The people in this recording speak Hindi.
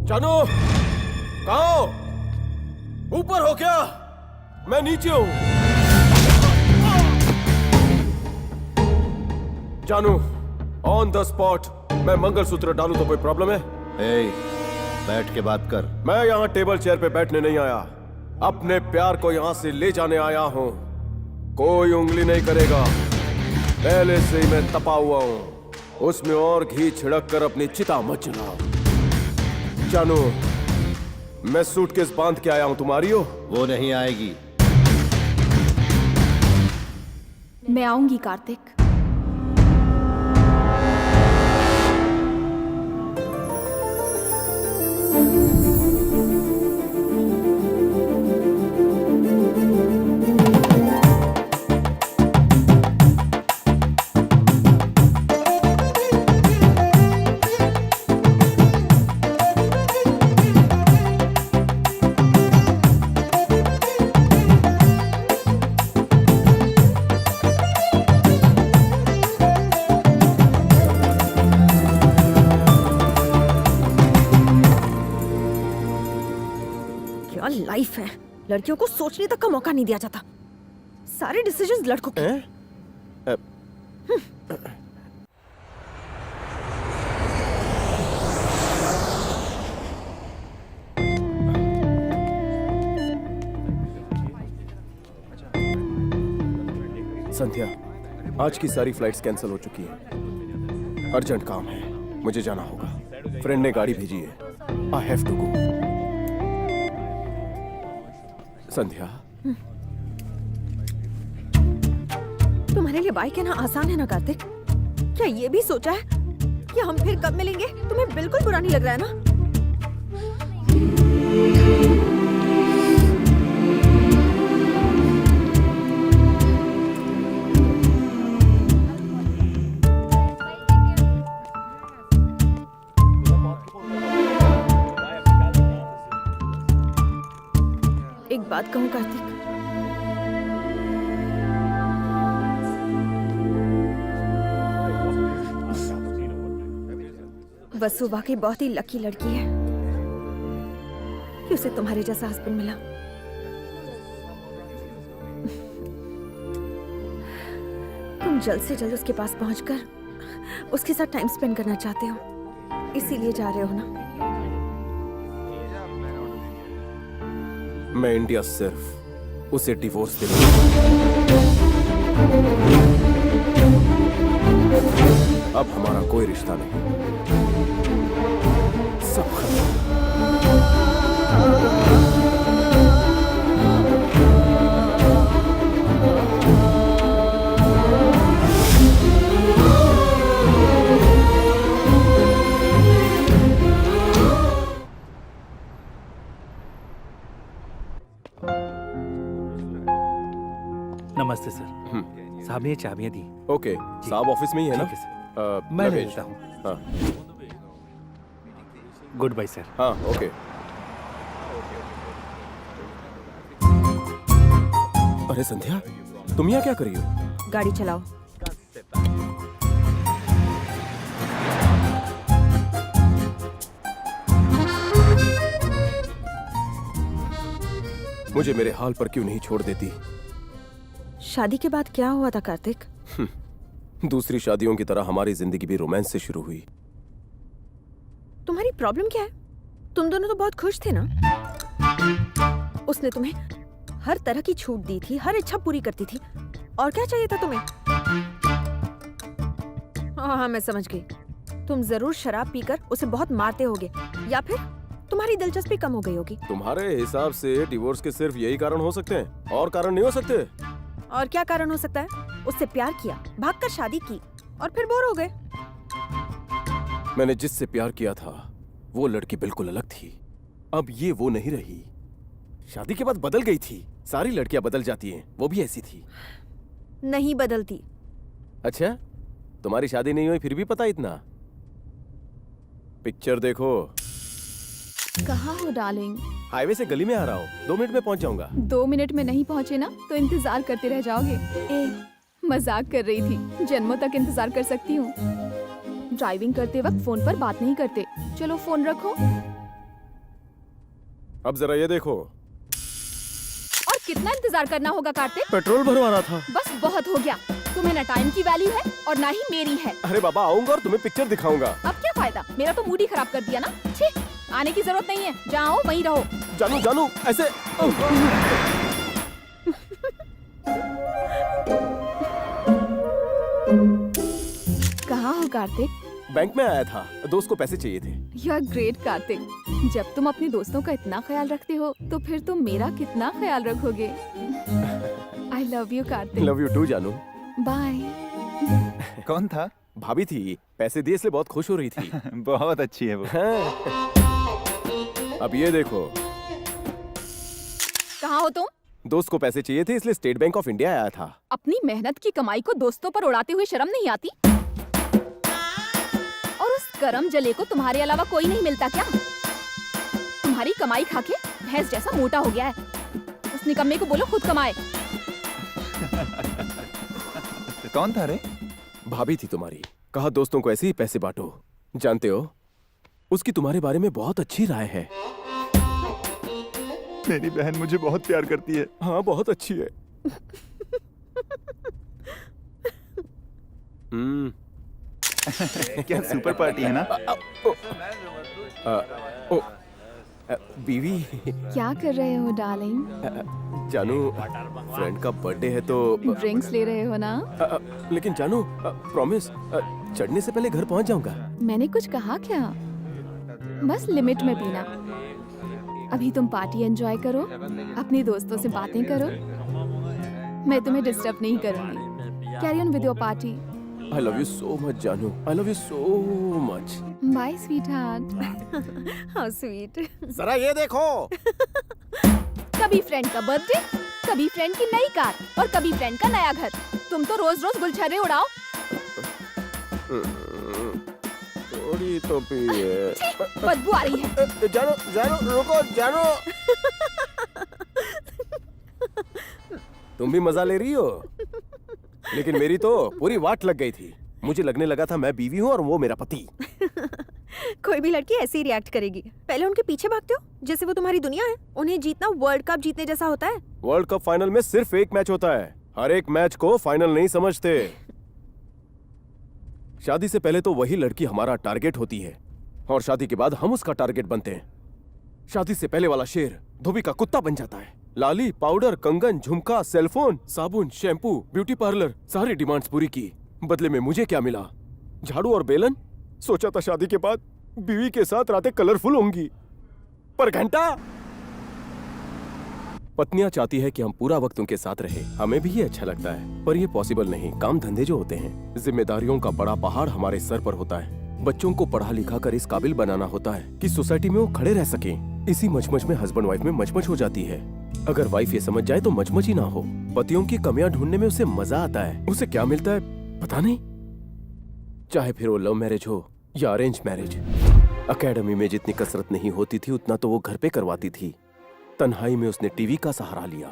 जानू, कहाँ हो? ऊपर हो क्या? मैं नीचे हूं। जानू, ऑन द स्पॉट मैं मंगलसूत्र डालूं तो कोई प्रॉब्लम है? बैठ के बात कर। मैं यहाँ टेबल चेयर पे बैठने नहीं आया, अपने प्यार को यहाँ से ले जाने आया हूँ। कोई उंगली नहीं करेगा, पहले से ही मैं तपा हुआ हूँ। उसमें और घी छिड़क कर अपनी चिता मत जलाओ। जानू, मैं सूटकेस बांध के आया हूँ, तुम्हारी हो? वो नहीं आएगी। मैं आऊंगी कार्तिक। लाइफ है, लड़कियों को सोचने तक का मौका नहीं दिया जाता। सारे डिसीजंस लड़कों के। संध्या, आज की सारी फ्लाइट्स कैंसिल हो चुकी हैं। अर्जेंट काम है, मुझे जाना होगा। फ्रेंड ने गाड़ी भेजी है। I have to go. संध्या, तुम्हारे लिए बाइक है ना आसान है ना कार्तिक? क्या ये भी सोचा है कि हम फिर कब मिलेंगे? तुम्हें बिल्कुल बुरा नहीं लग रहा है ना? एक बात कहूं कार्तिक, वसु वाकई बहुत ही लकी लड़की है कि उसे तुम्हारे जैसा हस्बैंड मिला। तुम जल्द से जल्द उसके पास पहुंचकर उसके साथ टाइम स्पेंड करना चाहते हो, इसीलिए जा रहे हो ना? मैं इंडिया सिर्फ उसे डिवोर्स दे दूंगा। अब हमारा कोई रिश्ता नहीं, सब खत्म। नमस्ते सर। साहब ने ये चाबियां दी। ओके, साहब ऑफिस में ही है ना? ठीक है सर। मैं ले लेता हूँ। हाँ, गुड बाय सर। हाँ, ओके। अरे संध्या, तुम यहाँ क्या कर रही हो? गाड़ी चलाओ। मुझे मेरे हाल पर क्यों नहीं छोड़ देती? शादी के बाद क्या हुआ था कार्तिक? दूसरी शादियों की तरह हमारी जिंदगी भी रोमांस से शुरू हुई। तुम्हारी प्रॉब्लम क्या है? तुम दोनों तो बहुत खुश थे ना? उसने तुम्हें हर तरह की छूट दी थी, हर इच्छा पूरी करती थी। और क्या चाहिए था तुम्हें? हाँ, मैं समझ गई। तुम जरूर शराब पीकर उसे बहुत मारते होगे, या फिर तुम्हारी दिलचस्पी कम हो गई होगी। तुम्हारे हिसाब से डिवोर्स के सिर्फ यही कारण हो सकते हैं, और कारण नहीं हो सकते? और क्या कारण हो सकता है? उससे प्यार किया, भागकर शादी की, और फिर बोर हो गए। मैंने जिससे प्यार किया था वो लड़की बिल्कुल अलग थी। अब ये वो नहीं रही। शादी के बाद बदल गई थी। सारी लड़कियां बदल जाती हैं, वो भी ऐसी थी। नहीं बदलती। अच्छा, तुम्हारी शादी नहीं हुई फिर भी पता इतना? पिक्चर देखो। कहाँ हो डार्लिंग? हाईवे से गली में आ रहा हूँ, 2 मिनट में पहुँच जाऊंगा। 2 मिनट में नहीं पहुँचे ना तो इंतजार करते रह जाओगे। मजाक कर रही थी, जन्मों तक इंतजार कर सकती हूँ। ड्राइविंग करते वक्त फोन पर बात नहीं करते। चलो फोन रखो। अब जरा ये देखो, और कितना इंतजार करना होगा कार्तिक? पेट्रोल भरवाना था। बस बहुत हो गया। तुम्हें ना टाइम की वैल्यू है और ना ही मेरी है। अरे बाबा, आऊंगा और तुम्हें पिक्चर दिखाऊंगा। अब क्या फायदा, मेरा तो मूड ही खराब कर दिया ना। छी, आने की जरूरत नहीं है, जहाँ हो वहीं रहो। जानू जानू ऐसे। कहाँ हो कार्तिक? बैंक में आया था, दोस्त को पैसे चाहिए थे। You are great Karthik. जब तुम अपने दोस्तों का इतना ख्याल रखते हो तो फिर तुम मेरा कितना ख्याल रखोगे। I love you Karthik. Love you too जानू। बाय। कौन था? भाभी थी, पैसे दिए इसलिए बहुत खुश हो रही थी। बहुत अच्छी है वो। हाँ। अब ये देखो, कहाँ हो तुम? दोस्त को पैसे चाहिए थे इसलिए स्टेट बैंक ऑफ इंडिया आया था। अपनी मेहनत की कमाई को दोस्तों पर उड़ाते हुए शर्म नहीं आती? और उस गरम जले को तुम्हारे अलावा कोई नहीं मिलता क्या? तुम्हारी कमाई खा के भैंस जैसा मोटा हो गया है। उस निकम्मे को बोलो खुद कमाए। कौन था रे? भाभी थी तुम्हारी, कहा दोस्तों को ऐसे ही पैसे बांटो। जानते हो, उसकी तुम्हारे बारे में बहुत अच्छी राय है। मेरी बहन मुझे बहुत प्यार करती है। हाँ, बहुत अच्छी है। क्या सुपर पार्टी है ना? बीवी। क्या कर रहे हो डार्लिंग? जानू, फ्रेंड का बर्थडे है तो ड्रिंक्स ले रहे हो ना? लेकिन जानू, प्रॉमिस, चढ़ने से पहले घर पहुंच जाऊंगा। मैंने कुछ कहा क्या? बस लिमिट में पीना। अभी तुम पार्टी एंजॉय करो, अपने दोस्तों से बातें करो। मैं तुम्हें डिस्टर्ब नहीं करूंगी। Carry on with your party. I love you so much, जानू। I love you so much. Bye sweetheart. How sweet. जरा ये देखो। कभी फ्रेंड का बर्थडे, कभी फ्रेंड की नई कार और कभी फ्रेंड का नया घर। तुम तो रोज रोज गुलछर्रे उड़ाओ। थोड़ी तो पिए। बदबू आ रही है। जानू जानू रुको, जानू। तुम भी मजा ले रही हो, लेकिन मेरी तो पूरी वाट लग गई थी। मुझे लगने लगा था मैं बीवी हूँ और वो मेरा पति। कोई भी लड़की ऐसे ही रिएक्ट करेगी। पहले उनके पीछे भागते हो जैसे वो तुम्हारी दुनिया है। उन्हें जीतना वर्ल्ड कप जीतने जैसा होता है। वर्ल्ड कप फाइनल में सिर्फ एक मैच होता है, हर एक मैच को फाइनल नहीं समझते। शादी से पहले तो वही लड़की हमारा टारगेट होती है और शादी के बाद हम उसका टारगेट बनते हैं। शादी से पहले वाला शेर धोबी का कुत्ता बन जाता है। लाली, पाउडर, कंगन, झुमका, सेलफोन, साबुन, शैम्पू, ब्यूटी पार्लर, सारी डिमांड्स पूरी की। बदले में मुझे क्या मिला? झाड़ू और बेलन। सोचा था शादी के बाद बीवी के साथ रातें कलरफुल होंगी, पर घंटा। पत्नियां चाहती है कि हम पूरा वक्त उनके साथ रहे। हमें भी ये अच्छा लगता है, पर ये पॉसिबल नहीं। काम धंधे जो होते हैं, जिम्मेदारियों का बड़ा पहाड़ हमारे सर पर होता है। बच्चों को पढ़ा लिखा कर इस काबिल बनाना होता है कि सोसाइटी में वो खड़े रह सकें। इसी मचमच में हस्बैंड वाइफ में मचमच हो जाती है। अगर वाइफ ये समझ जाए तो मचमच ही ना हो। पतियों की कमियां ढूंढने में उसे मजा आता है। उसे क्या मिलता है पता नहीं, चाहे फिर वो लव मैरिज हो या अरेंज मैरिज। एकेडमी में जितनी कसरत नहीं होती थी उतना तो वो घर पे करवाती थी। तन्हाई में उसने टीवी का सहारा लिया।